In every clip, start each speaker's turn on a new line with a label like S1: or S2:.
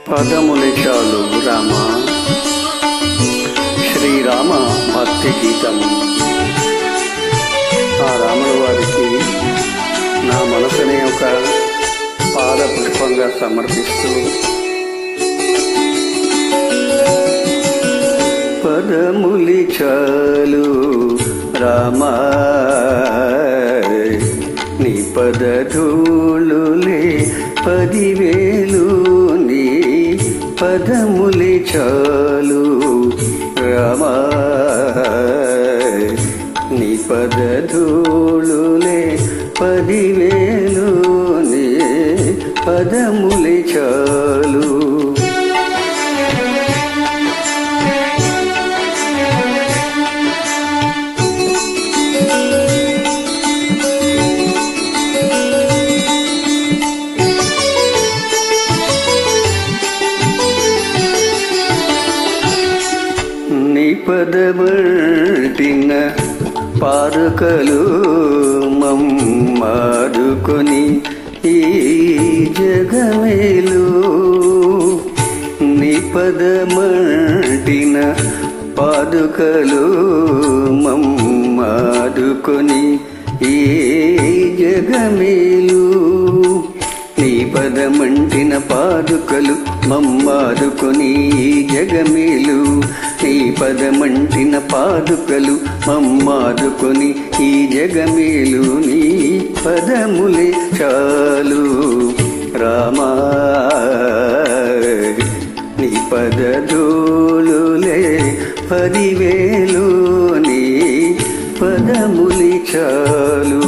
S1: పదములే చాలు రామ. శ్రీరామ భక్తి గీతం. ఆ రాముల వారికి నా మనసుని ఒక పాద పుష్పంగా సమర్పిస్తూ, పదములి చాలు రామా, నీ పదధూళులే 10,000, నీ పదములి చాలు రామా, నీ పదధూళులే 10,000, నీ పదములి చాలు. నీ పదమర్టిన పాదుకలు మమ్మాదుకొని ఈ జగమేలు, నీ పదమర్టిన పాదుకలు మమ్మాదుకొని ఈ జగమేలు, నీ పదమంటిన పాదుకలు మమ్మాదుకొని ఈ జగమేలు, నీ పదమంటిన పాదుకలు మమ్మాదుకొని ఈ జగమేలు, నీ పదములే చాలు రామా, నీ పదధూళులే 10,000, నీ పదములి చాలు.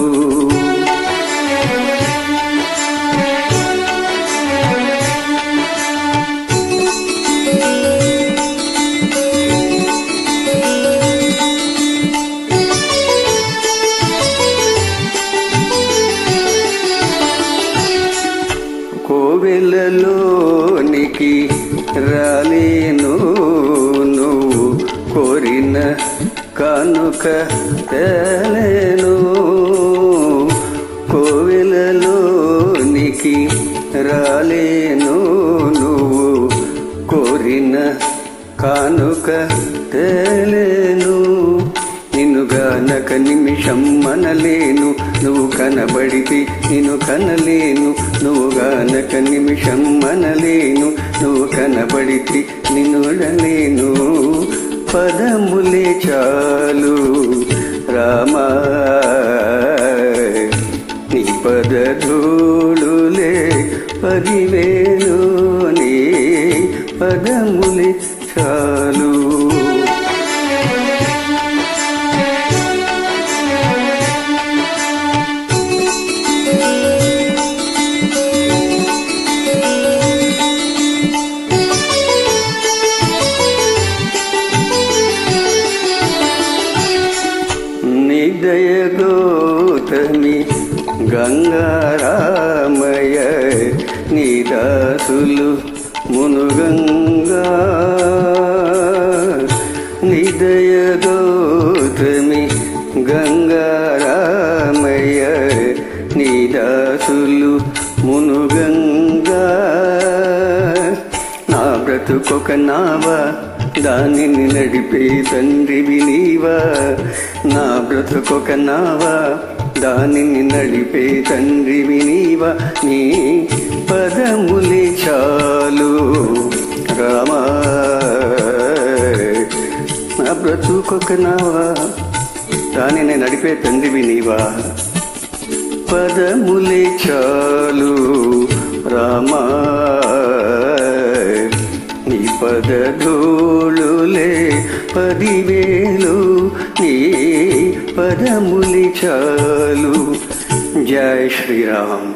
S1: కోవెలలోనికి రాలేను నువ్వు కోరిన కానుక తేలేను, కోవెలలోనికి రాలేను నువ్వు కోరిన కానుక తేలేను, నిన్ను గానక నిమిషం మనలేను, నువ్వు కనబడితే నిన్ను కనలేను, నువ్వు గానక నిమిషం మనలేను, నువ్వు కనబడితే నిన్ను అడలేను, పదములే చాలు రామా, నీ పదధూళులే 10,000, నీ పదములే చాలు. దయగోతమి గంగారామయ, నీ దాసులు మునుగంగా, నీ దయగోతమి గంగారామయ, నీ దాసులు మునుగంగా, నా బ్రతుకొక నావా దానిని నడిపే తండ్రివి నీవా, నా బ్రతుకొక నావా దానిని నడిపే తండ్రివి నీవా, నీ పదములే చాలు రామా, నా బ్రతుకొక నావా దానిని నడిపే తండ్రివి నీవా, పదములే చాలు రామా, నీ పదధూళులే 10,000, నీ పదములి చాలు. జై శ్రీరామ్.